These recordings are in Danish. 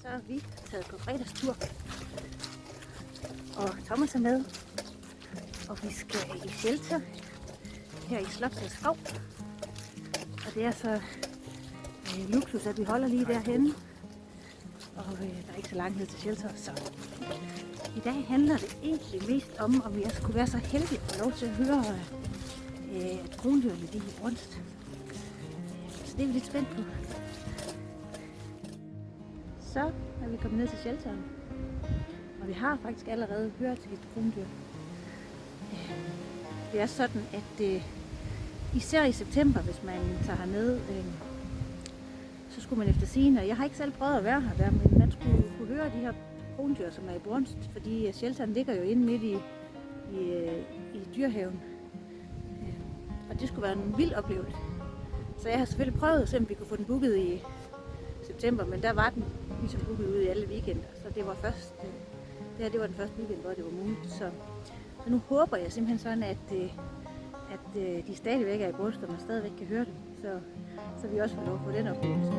Så er vi taget på fredagstur, og Thomas er med, og vi skal i shelter her i Slotsdal Skov. Og det er så luksus, at vi holder lige derhenne, og der er ikke så langt ned til shelter, så i dag handler det egentlig mest om jeg skulle være så heldig at få lov til at høre, at krondyrene de er brunst. Så det er vi lidt spændt på. Så er vi kommet ned til shelteren, og vi har faktisk allerede hørt et krondyr. Det er sådan, at især i september, hvis man tager herned, så skulle man efter sigende, og jeg har ikke selv prøvet at være her der, men man skulle kunne høre de her krondyr, som er i brunst, fordi shelteren ligger jo inde midt i dyrehaven. Og det skulle være en vild oplevelse. Så jeg har selvfølgelig prøvet at se, om vi kunne få den booket i september, men der var den ligesom booket ude i alle weekender. Så det var det var den første weekend, hvor det var muligt. Så nu håber jeg simpelthen sådan, at de stadigvæk er i brunst, og man stadigvæk kan høre dem. Så vi også får lov at få den oplevelse.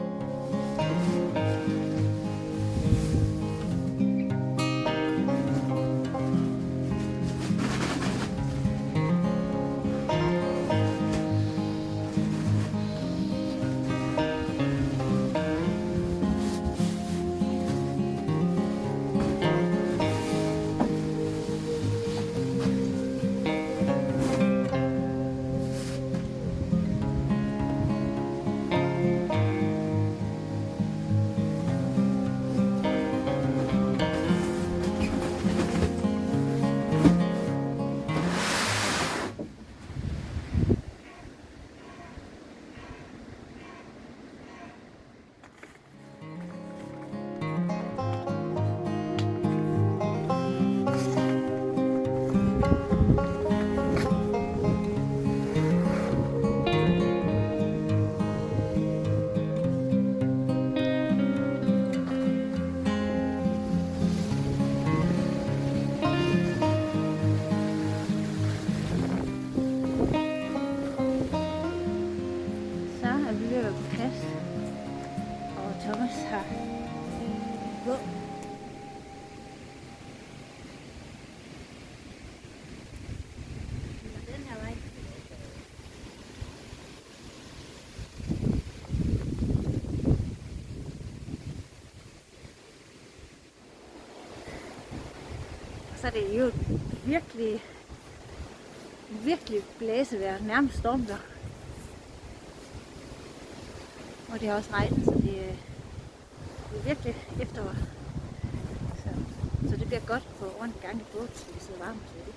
Thomas har gå. Den her vej. Og så er det jo virkelig blæsevejr, nærmest stormvejr. Og det har også regnet, så det er virkelig efterår. Så det bliver godt at få ordentligt gang i båden, så det sidder varmt til det.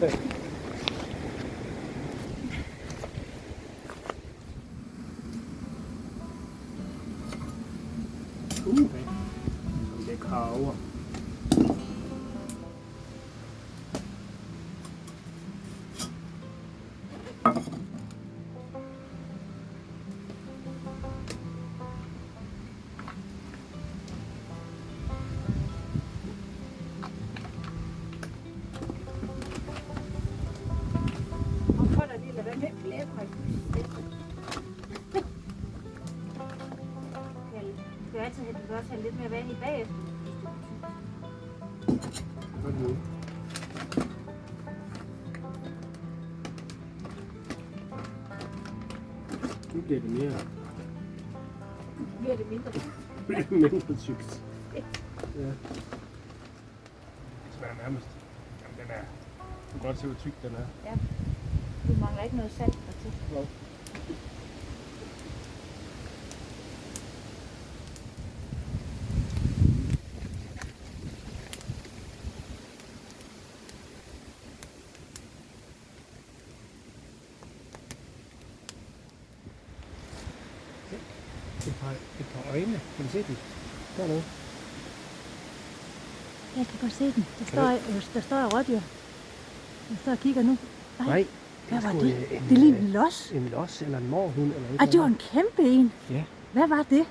Det er kraver. Du kan også have lidt mere vand i bagefter. Nu bliver det mere. Bliver det mindre? Bliver det mindre tykt. Ja. Det smager nærmest. Jamen, den er. Du kan godt se, hvor tyk den er. Ja. Du mangler ikke noget salt dertil. No. Et par øjne. Kan du se dem? Dernede. Jeg kan godt se den. Der står et rådyr. Jeg står og kigger nu. Nej. Hvad var det? Det ligner en los. En los eller en morhund eller et. Ej, det var en kæmpe en. Ja. Hvad var det?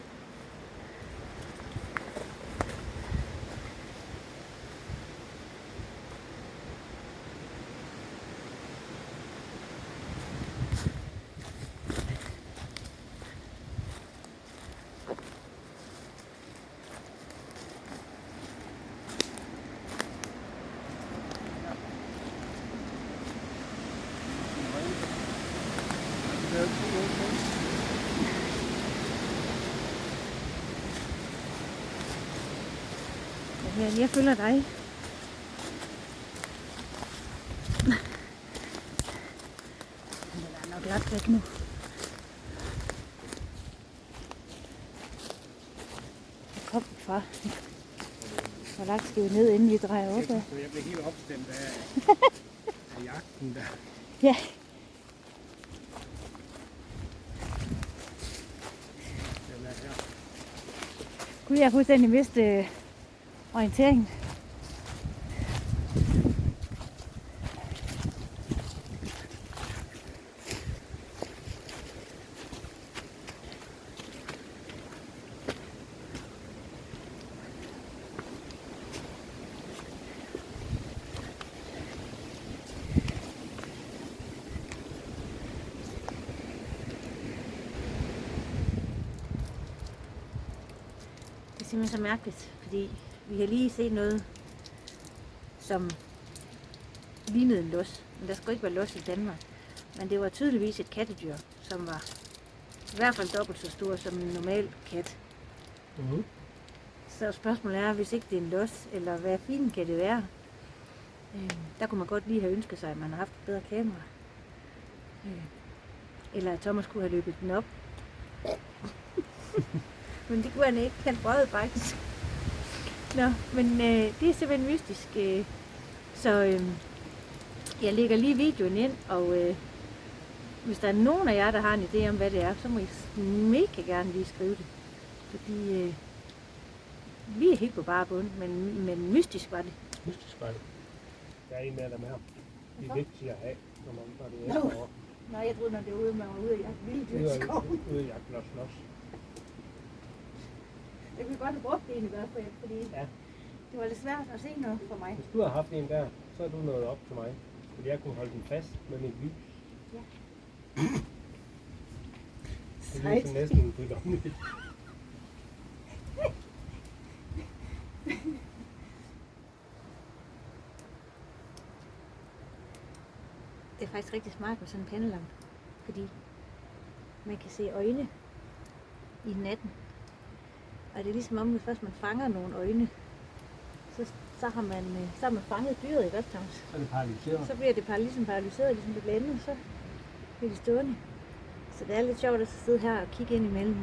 Jeg følger dig. Den er nok ret væk nu. Hvor kom den fra? Hvor langt skal vi ned, inden vi drejer op af? Jeg bliver helt opstemt af jagten der. Ja. Den er her. Gud, jeg har fuldstændig mistet orienteringen. Det er simpelthen så mærkeligt, fordi vi har lige set noget, som lignede en los. Men der skulle ikke være los i Danmark. Men det var tydeligvis et kattedyr, som var i hvert fald dobbelt så stor som en normal kat. Mm-hmm. Så spørgsmålet er, hvis ikke det er en los, eller hvad fint kan det være? Der kunne man godt lige have ønsket sig, at man har haft et bedre kamera. Eller at Thomas kunne have løbet den op. Men det kunne han ikke. Han brød faktisk. Nå, men det er simpelthen mystisk. Så jeg lægger lige videoen ind, og hvis der er nogen af jer, der har en idé om, hvad det er, så må I mega gerne lige skrive det. Fordi vi er helt på bare bund, men mystisk var det. Mystisk var det. Der er en af dem her. Det er vigtigt at have, når det er efterår. Nå, jeg troede, når det var ude, man var ude og jagte vilddyr i skoven. Ude og jagte los. Jeg kunne godt have brugt det i hvert fald, fordi det var lidt svært at se noget for mig. Hvis du havde haft en der, så er du nået op til mig. Fordi jeg kunne holde den fast med mit lys. Ja. Det er så næsten guddommeligt. Det er faktisk rigtig smart med sådan en pandelampe, fordi man kan se øjne i natten. Og det er ligesom om, hvis først man fanger nogle øjne, så har man fanget dyret i Thomas. Så er det paralyseret. Så bliver det ligesom paralyseret, ligesom det bliver andet, så bliver det stående. Så det er lidt sjovt at sidde her og kigge ind imellem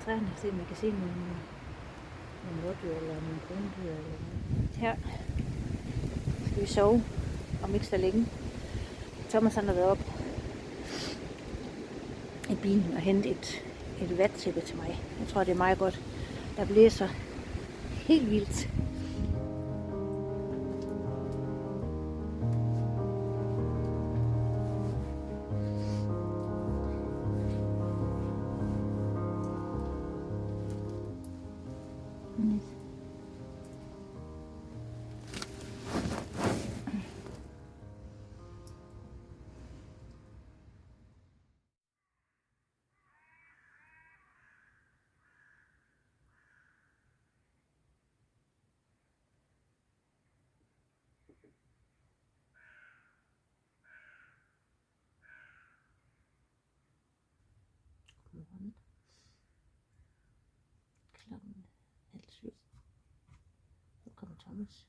træerne og se, om man kan se nogle rådyr eller nogle krondyr. Her skal vi sove. om ikke så længe. Thomas han har været op i bilen og hentet et vattæppe til mig. Jeg tror, det er meget godt. Der blæser helt vildt. Morgen. Klokken 6:30. Så kommer Thomas.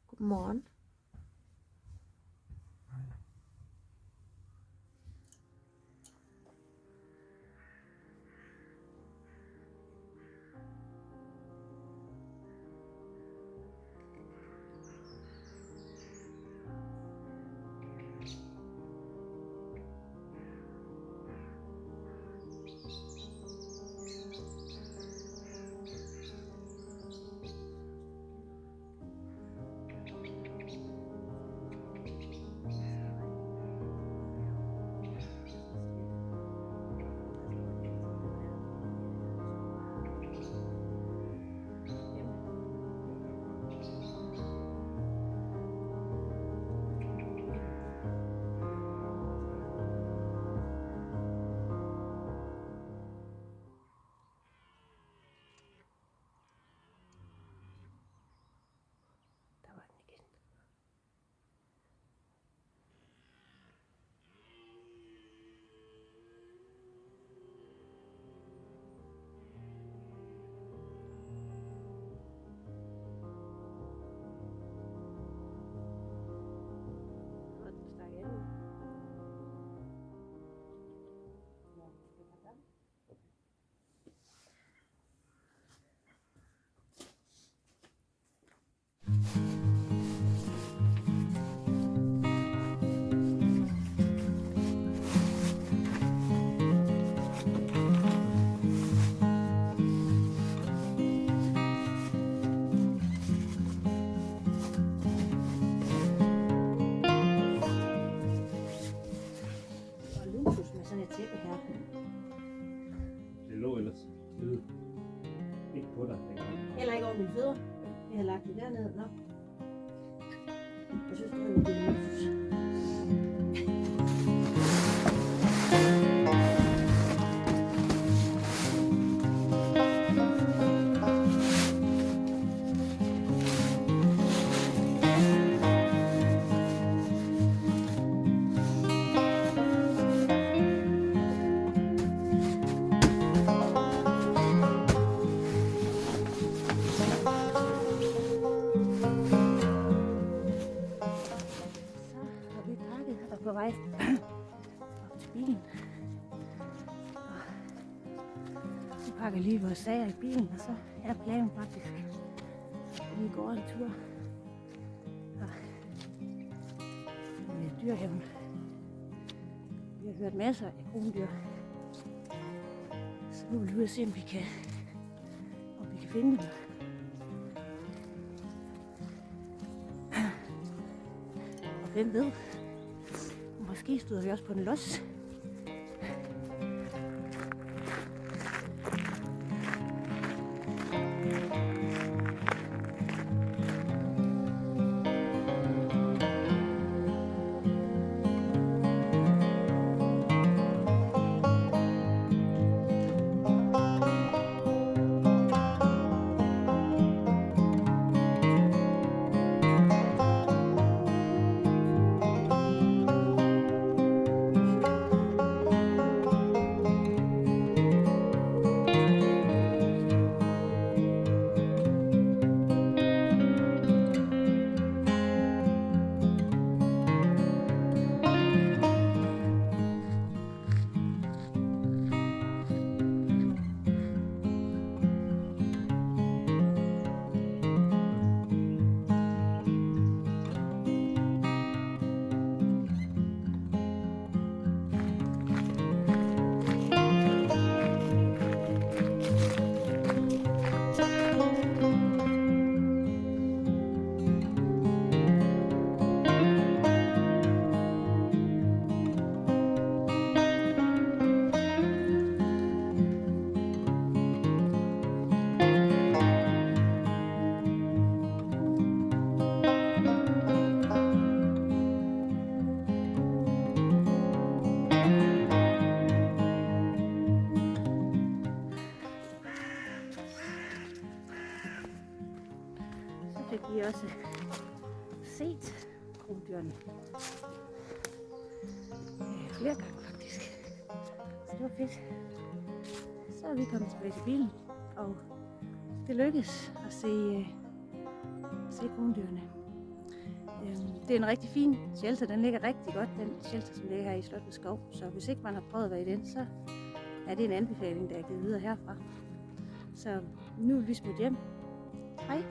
Godmorgen. Heller ikke over mine fødder. Jeg har lagt det dernede. Nå. Jeg synes, det er lidt luksus. På vej op til bilen. Vi pakker lige vores sager i bilen, og så er planen faktisk, at vi går en tur i dyrehaven. Vi har hørt masser af krondyr, så nu vil vi se, om vi kan finde dem. Og hvem ved? Måske støder vi også på en los. fik vi også set krondyrene. Flere gange faktisk. Så det var fedt. Så er vi kommet tilbage til bilen, og det lykkedes at se krondyrene. Det er en rigtig fin shelter. Den ligger rigtig godt, den shelter, som ligger her i Slottet Skov. Så hvis ikke man har prøvet at være i den, så er det en anbefaling, der er givet videre herfra. Så nu er vi smidt hjem. Hej.